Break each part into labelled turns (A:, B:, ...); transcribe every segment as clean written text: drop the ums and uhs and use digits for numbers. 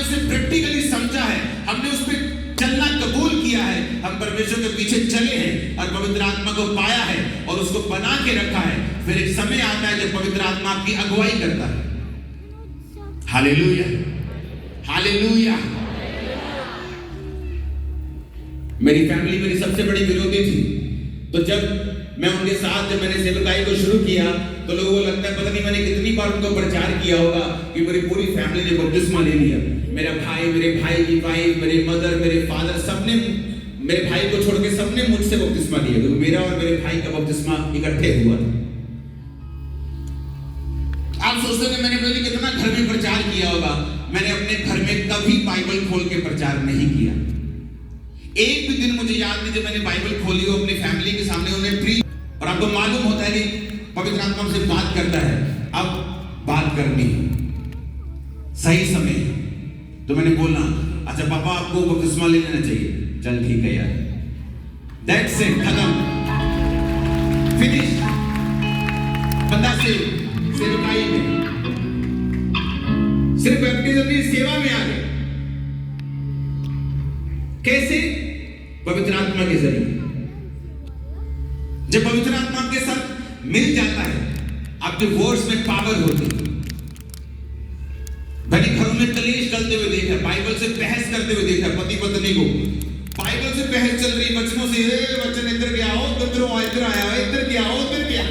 A: उसे प्रैक्टिकली समझा है, हमने उस पर चलना कबूल किया है, हम परमेश्वर के पीछे चले हैं और पवित्र आत्मा को पाया है और उसको बना के रखा है, फिर एक समय आता है जब पवित्र आत्मा आपकी अगुवाई करता है। Hallelujah, hallelujah. मेरी फैमिली मेरी सबसे बड़ी विरोधी थी, तो जब मैं उनके साथ जब मैंने सेवकाई को शुरू किया तो लोगों को लगता है पता नहीं मैंने कितनी बार उनको प्रचार किया होगा कि मेरी पूरी फैमिली ने बपतिस्मा ले लिया। मेरा भाई, मेरे भाई की वाइफ, मेरे मदर, मेरे फादर, सबने, मेरे भाई को छोड़ के सबने मुझसे बपतिस्मा लिया, क्योंकि मेरा और मेरे भाई का बपतिस्मा इकट्ठे हुआ था। आप सोचते हैं मैंने पता कितना घर में प्रचार किया होगा, मैंने अपने घर में कभी बाइबल खोल के प्रचार नहीं किया। एक भी दिन मुझे याद नहीं जब मैंने बाइबल खोली हो अपनी फैमिली के सामने उन्हें प्री, और आपको मालूम होता है कि पवित्र आत्मा से बात करता है, अब बात करनी सही समय, तो मैंने बोला अच्छा पापा आपको बपतिस्मा ले लेना चाहिए, चल ठीक है यार, दैट्स इट, खत्म, फिनिश। बंदा सेवकाई में, सिर्फ बैप्टिज्म नहीं, सेवा में आ गए। कैसे? पवित्र आत्मा के जरिए। जब पवित्र आत्मा आपके साथ मिल जाता है, आपके वर्ड्स में पावर होती है। मैंने घरों में कलेश चलते हुए देखा, बाइबल से बहस करते हुए देखा, पति पत्नी को बाइबल से बहस चल रही, वचनों से, वचन इधर क्या हो, इधर आया, इधर क्या हो, उधर क्या।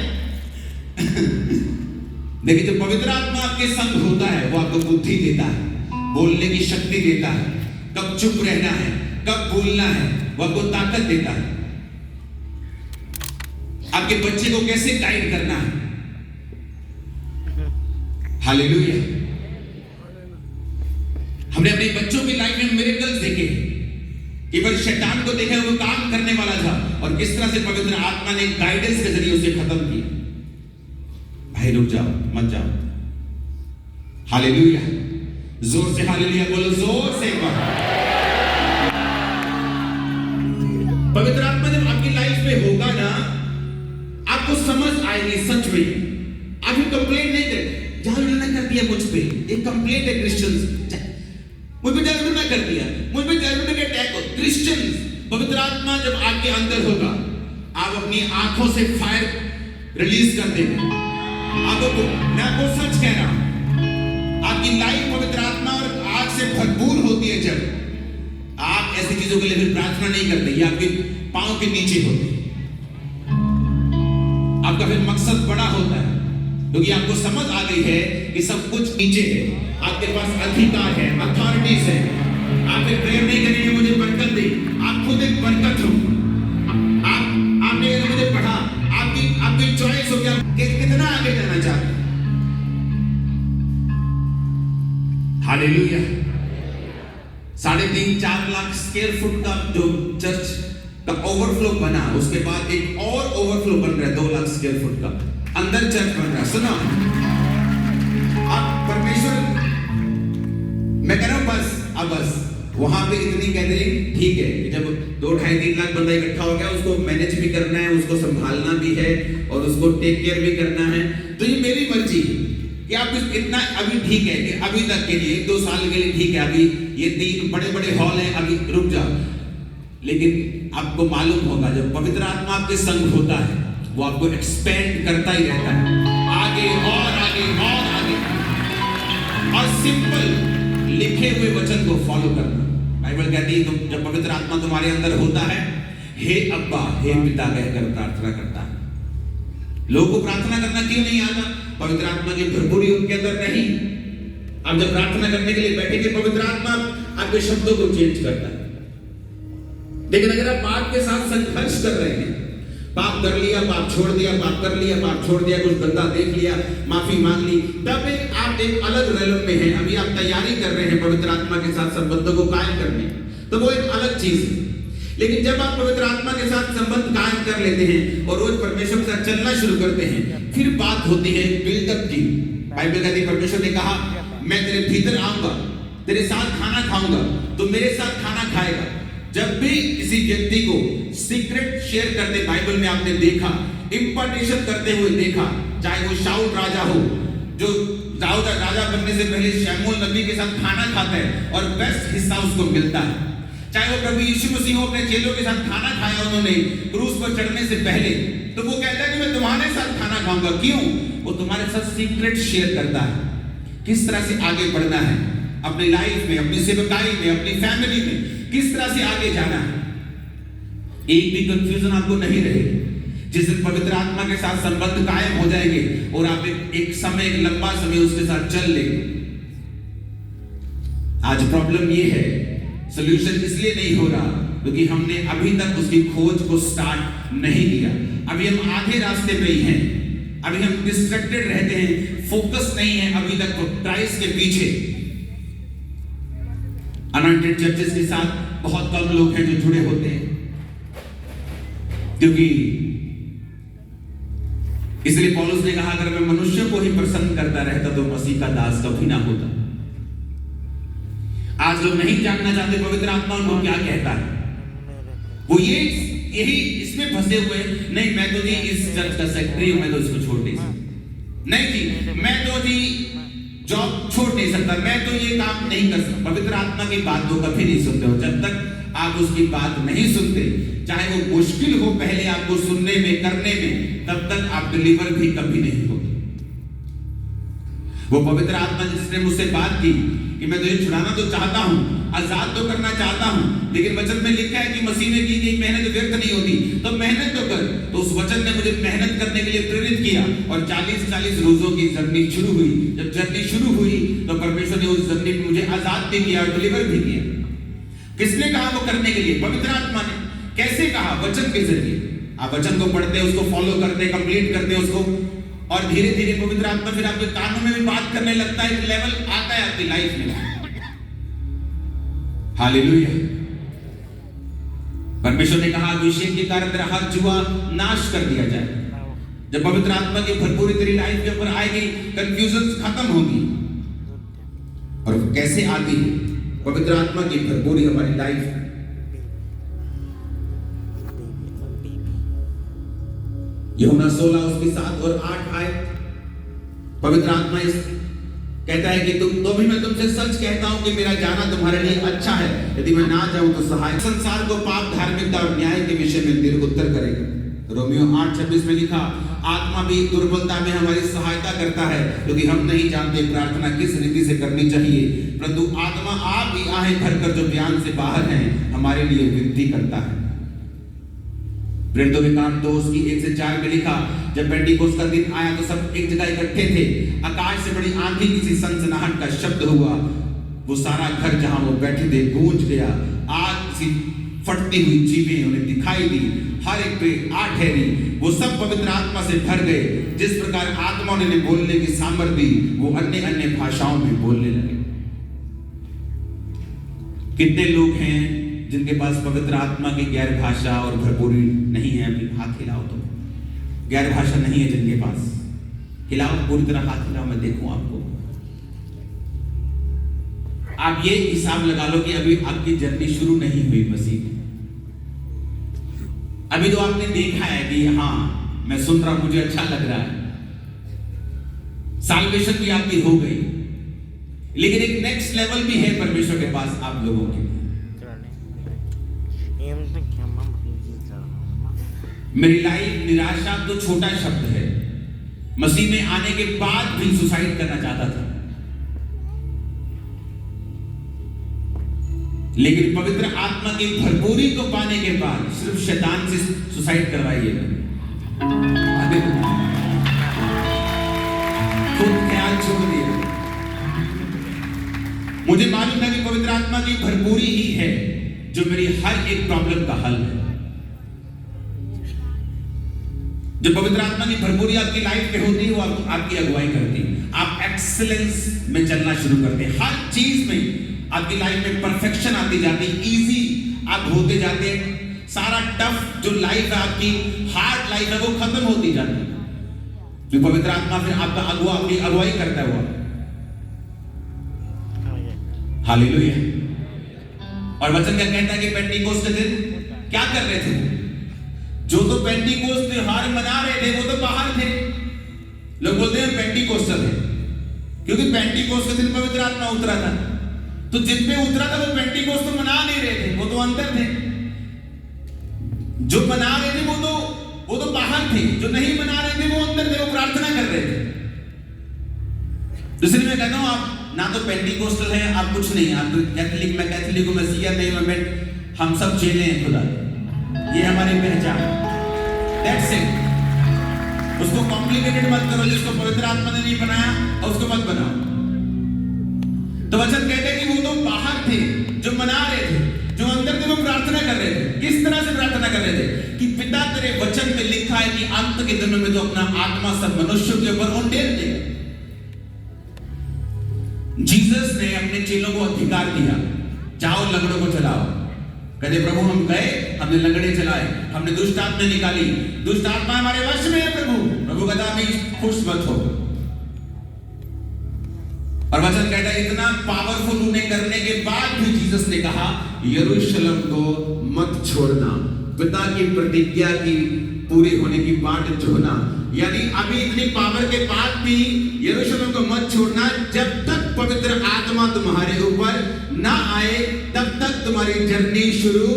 A: लेकिन जब पवित्र आत्मा आपके संग होता है, वो आपको बुद्धि देता है, बोलने की शक्ति देता है, कब चुप रहना है, कब बोलना है, वो आपको ताकत देता है, आपके बच्चे को कैसे गाइड करना है। हालेलुया। हमने अपने बच्चों की लाइफ में मिरेकल्स देखे, केवल शैतान को देखा वो काम करने वाला था और किस तरह से पवित्र आत्मा ने गाइडेंस के जरिए उसे खत्म किया। भाई रुक जाओ, मत जाओ। हालेलुया, जोर से हालेलुया बोलो, जोर से। पवित्र आत्मा जब आपकी लाइफ में होगा ना, आपको समझ आएगी सच में। आप ये कंप्लेंट नहीं करें, जादू ना कर दिया मुझ पे, एक कंप्लेंट है क्रिश्चियंस, मुझ पे जादू ना कर दिया, मुझ पे जादू ना अटैक हो। क्रिश्चियंस, पवित्र आत्मा जब आपके अंदर होगा, आप अपनी आंखों से फायर रिलीज कर देंगे। आपको, मैं आपको सच कह रहा हूं, आपकी लाइफ पवित्र आत्मा और आग से भरपूर होती है। जब आप ऐसी चीजों के लिए फिर प्रार्थना नहीं करते, ये आपके पांव के नीचे होते हैं। आपका फिर मकसद बड़ा होता है, क्योंकि आपको समझ आ गई है कि सब कुछ नीचे है, आपके पास अधिकार है, अथॉरिटीज है। आप फिर प्रेयर नहीं करेंगे मुझे बरकत दे, आप खुद एक बरकत हो। आपने मुझे पढ़ा, आपकी चॉइस हो कि आप कितना आगे जाना चाहते हैं। हालेलुया। 3.5-4 लाख स्क्वायर फुट का जो चर्च का ओवरफ्लो बना, उसके बाद एक और ओवरफ्लो बन रहा है 2 लाख स्क्वायर फुट का, अंदर चर्च बन रहा है। सुनो, आप परमेश्वर, मैं कह रहा हूं बस वहां पे इतनी गैदरिंग ठीक है कि जब 2-2.5-3 लाख बंदा इकट्ठा हो गया, उसको मैनेज भी करना है, उसको संभालना भी है और उसको टेक केयर भी करना है। तो ये मेरी मर्जी है कि आप इतना, अभी ठीक है कि अभी तक के लिए 1-2 साल के लिए ठीक है, अभी ये 3 बड़े हॉल हैं, अभी रुक जाओ। लेकिन आपको मालूम होगा जब पवित्र आत्मा आपके संग होता है, वो आपको एक्सपेंड करता ही रहता है, आगे और आगे और आगे। और सिंपल लिखे हुए वचन को फॉलो करना। बाइबल कहती है जब पवित्र आत्मा तुम्हारे अंदर होता है, हे अब्बा, हे पिता कहकर प्रार्थना करता है। लोगों को प्रार्थना करना क्यों नहीं आता? पवित्र आत्मा की भरपूरी उनके अंदर नहीं। अब जब प्रार्थना करने के लिए बैठेंगे, पवित्र आत्मा आपके शब्दों को चेंज करता है। लेकिन अगर आप पाप के साथ संघर्ष कर रहे हैं, पाप कर लिया, पाप छोड़ दिया, पाप कर लिया, पाप छोड़ दिया, कुछ गंदा देख लिया, माफी मांग ली, तब आप एक अलग रेलम में हैं। अभी आप तैयारी कर रहे हैं पवित्र आत्मा के साथ संबंधों को कायम करने, तो वो एक अलग चीज है। लेकिन जब आप पवित्र आत्मा के साथ संबंध कायम कर लेते हैं और रोज परमेश्वर के साथ चलना शुरू करते हैं, फिर बात होती है बिल्डअप की। बाइबल कहती है, परमेश्वर ने कहा मैं तेरे भीतर आऊंगा, तेरे साथ खाना खाऊंगा, तो मेरे साथ खाना खाएगा। जब भी किसी व्यक्ति को सीक्रेट शेयर करते बाइबल में आपने देखा, इंपार्टेशन करते हुए देखा, चाहे वो शाऊल राजा हो जो दाऊद राजा बनने से पहले शमूएल नबी के साथ खाना खाता है और बेस्ट हिस्सा उसको मिलता है। चाहे वो प्रभु यीशु मसीह हो, अपने चेलों के साथ खाना खाया उन्होंने क्रूस पर चढ़ने से पहले, तो वो कहता है कि मैं तुम्हारे साथ खाना खाऊंगा। क्यों? वो तुम्हारे साथ सीक्रेट शेयर करता है, किस तरह से आगे बढ़ना है अपनी लाइफ में, अपनी सेवकाई में, अपनी फैमिली में, किस तरह से आगे जाना है। एक भी कंफ्यूजन आपको नहीं रहेगी। जिस दिन पवित्र आत्मा के साथ संबंध कायम हो जाएंगे और आप एक समय, एक लंबा समय उसके साथ चल लेंगे। आज प्रॉब्लम ये है, सॉल्यूशन इसलिए नहीं हो रहा क्योंकि हमने अभी तक उसकी खोज को स्टार्ट नहीं किया। अभी हम आधे रास्ते पे ही हैं, अभी हम डिस्ट्रैक्टेड रहते हैं, फोकस नहीं है अभी तक क्राइस्ट के पीछे। अनॉइंटेड चर्चेस के साथ बहुत कम लोग हैं जो जुड़े होते हैं, क्योंकि इसलिए पौलुस ने कहा अगर मैं मनुष्य को ही प्रसन्न करता रहता तो मसीह का दास कभी ना होता। आज लोग नहीं जानना चाहते पवित्र आत्मा उनको क्या कहता है। वो यही इसमें फंसे हुए, नहीं मैं तो जी इस चर्च का सेक्रेटरी हूं, मैं तो इसको छोड़ नहीं सकता, नहीं जी मैं तो जी जॉब छोड़ नहीं सकता, मैं तो ये काम नहीं कर सकता। पवित्र आत्मा की बात तो कभी नहीं सुनते हो। जब तक आप उसकी बात नहीं सुनते, चाहे वो मुश्किल हो पहले आपको सुनने में, करने में, तब तक आप डिलीवर भी कभी नहीं होते। वो पवित्र आत्मा जिसने मुझसे बात की कि मैं तुझे छुड़ाना तो चाहता हूं, आजाद तो करना चाहता हूं, लेकिन वचन में लिखा है कि मसीह में की गई मेहनत व्यर्थ नहीं होती, तो मेहनत तो कर। तो उस वचन ने मुझे मेहनत करने के लिए प्रेरित किया और 40-40 रोजों की जर्नी शुरू हुई। जब जर्नी शुरू हुई तो परमेश्वर ने उस जर्नी में मुझे आजाद भी किया और डिलीवर भी किया। किसने कहा वो करने के लिए? पवित्र आत्मा ने। कैसे कहा? वचन के जरिए। आप वचन को पढ़ते, उसको फॉलो करते, कंप्लीट करते उसको, और धीरे धीरे पवित्र आत्मा फिर आपके कानों में भी बात करने लगता है। एक लेवल आता है आपकी लाइफ में। हालेलुया। परमेश्वर ने कहा अभिषेक के कारण तेरा हर जुआ नाश कर दिया जाए। जब पवित्र आत्मा की भरपूरी तेरी लाइफ के ऊपर आएगी, कंफ्यूजन खत्म होगी। और कैसे आती है पवित्र आत्मा की भरपूरी हमारी लाइफ में? यूहन्ना 16 उसकी 7 और 8 आयत, पवित्र आत्मा इस कहता है कि तो भी मैं तुमसे सच कहता हूं कि मेरा जाना तुम्हारे लिए अच्छा है। यदि मैं ना जाऊं तो सहायक संसार को पाप, धार्मिकता और न्याय के विषय में निरुत्तर करेगा। रोमियो 8:26 में लिखा, आत्मा भी दुर्बलता में हमारी सहायता करता है, क्योंकि हम नहीं जानते प्रार्थना किस रीति से करनी चाहिए, परंतु आत्मा आप ही आहें भरकर जो ज्ञान से बाहर हैं हमारे लिए विनती करता है। प्रेरितों के काम 2 उसकी 1-4 में लिखा, जब पेंटिकोस्ट का दिन आया तो सब एक जगह इकट्ठे थे। आकाश से बड़ी आंधी किसी सनसनाहट का शब्द हुआ, वो सारा घर जहां वो बैठे थे गूंज गया। आग सी फटती हुई चीजें उन्हें दिखाई दी, हर एक पे आ ठहरी। वो सब पवित्र आत्मा से भर गए। जिस प्रकार आत्मा ने बोलने की सामर्थ्य दी, वो अन्य अन्य भाषाओं में बोलने लगे। कितने लोग हैं जिनके पास पवित्र आत्मा की गैर भाषा और भरपूरी नहीं है? अभी हाथ हिलाओ तो। गैर भाषा नहीं है जिनके पास, हिलाओ, पूरी तरह हाथ हिलाओ, मैं देखूं आपको। आप ये हिसाब लगा लो कि अभी आपकी जर्नी शुरू नहीं हुई मसीह में। अभी तो आपने देखा है कि हाँ मैं सुन रहा हूं, मुझे अच्छा लग रहा है, साल्वेशन भी आपकी हो गई, लेकिन एक नेक्स्ट लेवल भी है परमेश्वर के पास आप लोगों के। मेरी लाइफ निराशा तो छोटा शब्द है। मसीह में आने के बाद भी सुसाइड करना चाहता था, लेकिन पवित्र आत्मा की भरपूरी को पाने के बाद सिर्फ शैतान से सुसाइड करवाइएगा। खुद ख्याल छोड़ दिया। मुझे मालूम है कि पवित्र आत्मा की भरपूरी ही है जो मेरी हर एक प्रॉब्लम का हल है। जब पवित्र आत्मा की भरपूरी आपकी लाइफ में होती है, वो आपकी अगुवाई करती है। आप एक्सीलेंस में चलना शुरू करते हैं। हर चीज में आपकी लाइफ में परफेक्शन आती जाती है, इजी आप होते जाते हैं। सारा टफ जो लाइफ है आपकी, हार्ड लाइफ है, वो खत्म होती जाती है, जो पवित्र आत्मा फिर आपका आपकी अगुवाई करता हुआ। हालेलुया। और वचन क्या कहता है कि पेंटिकोस्ट के दिन क्या कर रहे थे? जो तो पेंटिकोस्ट त्योहार मना रहे थे वो तो बाहर थे। लोग बोलते हैं पेंटिकोस्टल है, क्योंकि पेंटिकोस्ट के दिन पवित्र आत्मा उतरा था। तो जिन पे उतरा था वो पेंटिकोस्ट तो मना नहीं रहे थे, वो तो अंदर थे। जो मना रहे थे वो तो बाहर थे, जो नहीं मना रहे थे वो अंदर थे, वो प्रार्थना कर रहे थे। इसलिए मैं कहता हूं आप ना तो पेंटिकोस्टल हैं, आप कुछ नहीं, आप कैथोलिक, मैं कैथोलिक हूं, मसीहा नहीं, मैं हम सब चेले हैं खुदा, ये हमारी पहचान। That's it. उसको कॉम्प्लिकेटेड मत करो, जिसको पवित्र आत्मा ने नहीं बनाया और उसको मत बनाओ। तो वचन कहते हैं कि वो तो बाहर थे जो मना रहे थे, जो अंदर थे वो प्रार्थना कर रहे थे। किस तरह से प्रार्थना कर रहे थे कि पिता तेरे वचन में लिखा है कि अंत के दिनों में तो अपना आत्मा सब मनुष्यों के ऊपर उंडेल देगा। जीसस ने अपने चेलों को अधिकार दिया, जाओ लंगड़ों को चलाओ। कहते प्रभु हम गए, हमने लंगड़े चलाए, हमने दुष्ट आत्मा निकाली, दुष्ट आत्मा हमारे वश में है प्रभु। प्रभु कहता अभी खुश मत हो। और वचन कहता है इतना पावरफुल उन्हें करने के बाद भी जीसस ने कहा यरूशलेम को मत छोड़ना, पिता की प्रतिज्ञा की पूरी होने की बाट जोहना। यानी अभी इतनी पावर के बाद भी यरूशलेम को मत छोड़ना, जब तक पवित्र आत्मा तुम्हारे ऊपर ना आए तब तक तुम्हारी जर्नी शुरू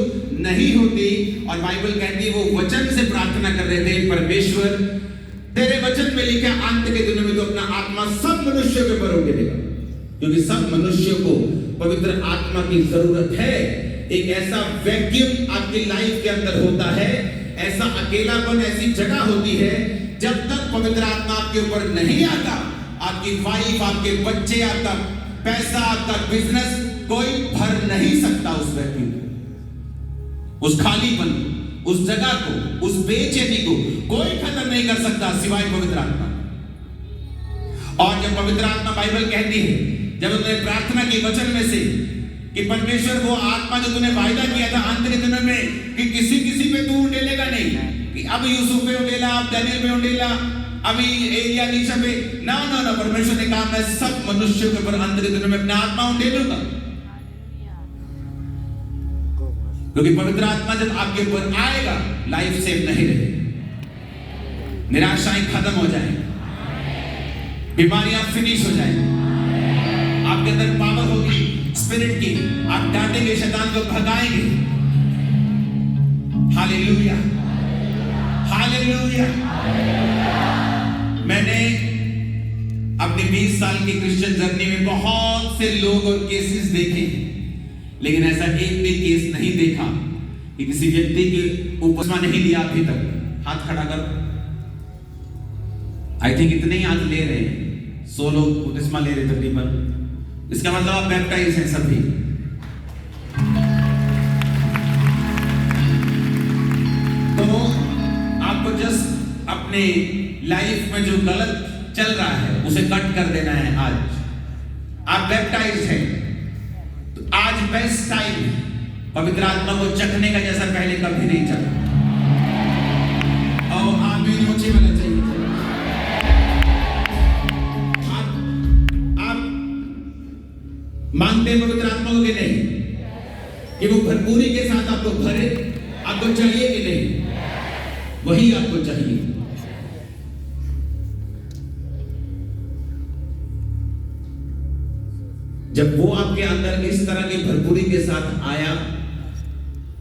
A: नहीं होती। और बाइबल कहती है वो वचन से प्रार्थना कर रहे थे, परमेश्वर तेरे वचन में लिखा अंत के दिनों में तो अपना आत्मा सब मनुष्यों के ऊपर उंडेलेगा, क्योंकि सब मनुष्यों को पवित्र आत्मा की जरूरत है। एक ऐसा वैक्यूम आपकी लाइफ के अंदर होता है, ऐसा अकेलापन, ऐसी जगह होती है, जब तक पवित्र आत्मा आपके ऊपर नहीं आता, आपकी वाइफ, आपके बच्चे, आपका पैसा, आपका बिजनेस, कोई भर नहीं सकता उस वैक्यूम को, उस खालीपन, उस जगह को, उस बेचैनी को कोई खत्म नहीं कर सकता सिवाय पवित्र आत्मा। और जब पवित्र आत्मा, बाइबल कहती है जब उन्होंने प्रार्थना की वचन में से कि परमेश्वर वो आत्मा जो तूने वायदा किया था अंत के दिनों में कि किसी किसी पे तू उंडेलेगा नहीं, कि अब यूसुफ पे उंडेला, अब दानियल पे उंडेला, अभी एलिया नीशा पे, ना ना ना, परमेश्वर ने कहा मैं सब मनुष्यों के ऊपर अंत के दिनों में अपना आत्मा उंडेलूंगा। क्योंकि पवित्र आत्मा जब आपके ऊपर आएगा लाइफ सेव नहीं रहेगी, निराशाएं खत्म हो जाएंगी, बीमारियां फिनिश हो जाएंगी, आपके अंदर पावर होगी स्पिरिट की, आप डांटेंगे, शैतान को भगाएंगे। Hallelujah, hallelujah. मैंने अपने 20 साल की क्रिश्चियन जर्नी में बहुत से लोग और केसेस देखे, लेकिन ऐसा एक भी केस नहीं देखा कि किसी व्यक्ति के उपस्मा नहीं लिया अभी तक। हाथ खड़ा कर। आई थिंक इतने ही आज ले रहे हैं, 100 लोग उपस्मा ले रहे तकरीबन। इसका मतलब आप बैप्टाइज हैं सभी। तो आपको जस्ट अपने लाइफ में जो गलत चल रहा है उसे कट कर देना है। आज आप बैप्टाइज हैं तो आज बेस्ट टाइम है पवित्र आत्मा को चखने का, जैसा पहले कभी नहीं चखा। और आमीन ऊंचे वाला चाहिए। आप मांगते हैं पवित्र आत्मा को कि नहीं, कि वो भरपूरी के साथ आपको भरे, आपको चाहिए कि नहीं? वही आपको चाहिए। जब वो आपके अंदर इस तरह की भरपूरी के साथ आया,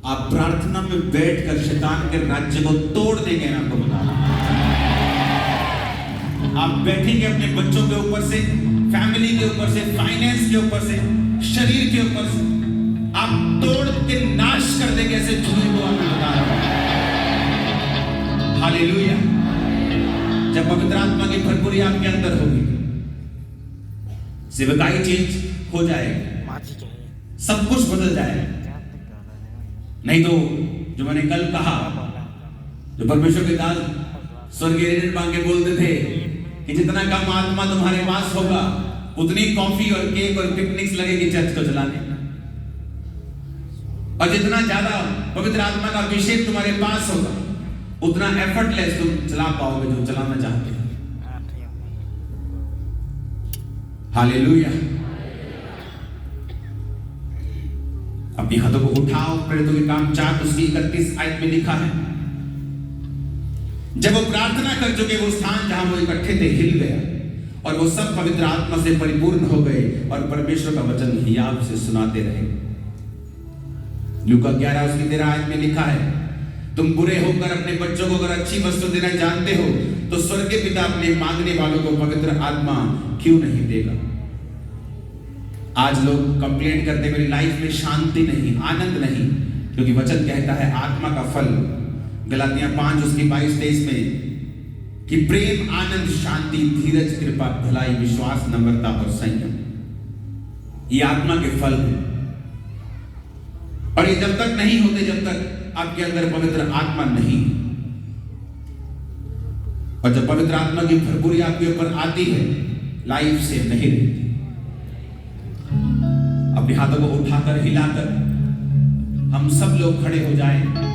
A: आप प्रार्थना में बैठकर शैतान के राज्य को तोड़ देंगे। मैं आपको बता रहा हूं, आप बैठेंगे अपने बच्चों के ऊपर से, फैमिली के ऊपर से, फाइनेंस के ऊपर से, शरीर के ऊपर से, आप तोड़ के नाश कर देंगे। ऐसे झूठ को आपको बता रहा हूं। हालेलुया। जब पवित्र आत्मा की भरपूरी आपके अंदर होगी, सेवकाई चेंज हो जाएगा, सब कुछ बदल जाएगा। नहीं तो जो मैंने कल कहा, जो परमेश्वर के दास स्वर्गीय ऋण मांगे बोलते थे कि जितना कम आत्मा तुम्हारे पास होगा उतनी कॉफी और केक और पिकनिक्स लगेगी चर्च को चलाने, और जितना ज्यादा पवित्र आत्मा का अभिषेक तुम्हारे पास होगा उतना एफर्टलेस तुम चला पाओगे जो चलाना चाहते हो। हालेलुया। अपनी हाथों को उठाओ। प्रेरितों के काम 4 उसकी 31 आयत में लिखा है, जब वो प्रार्थना कर चुके वो स्थान जहां वो इकट्ठे थे हिल गया और वो सब पवित्र आत्मा से परिपूर्ण हो गए और परमेश्वर का वचन हियाव से सुनाते रहे। लूका 11 उसकी 13 आयत में लिखा है, तुम बुरे होकर अपने बच्चों को अगर अच्छी वस्तु देना जानते हो तो स्वर्गीय पिता अपने मांगने वालों को पवित्र आत्मा क्यों नहीं देगा। आज लोग कंप्लेंट करते मेरी लाइफ में शांति नहीं, आनंद नहीं, क्योंकि वचन कहता है आत्मा का फल गलातियां 5 उसकी 22-23 में कि प्रेम, आनंद, शांति, धीरज, कृपा, भलाई, विश्वास, नम्रता और संयम, ये आत्मा के फल हैं। और ये जब तक नहीं होते जब तक आपके अंदर पवित्र आत्मा नहीं। और जब पवित्र आत्मा की भरपूरी आपके ऊपर आती है, लाइफ से नहीं रहती। अपने हाथों को उठाकर हिलाकर हम सब लोग खड़े हो जाएं।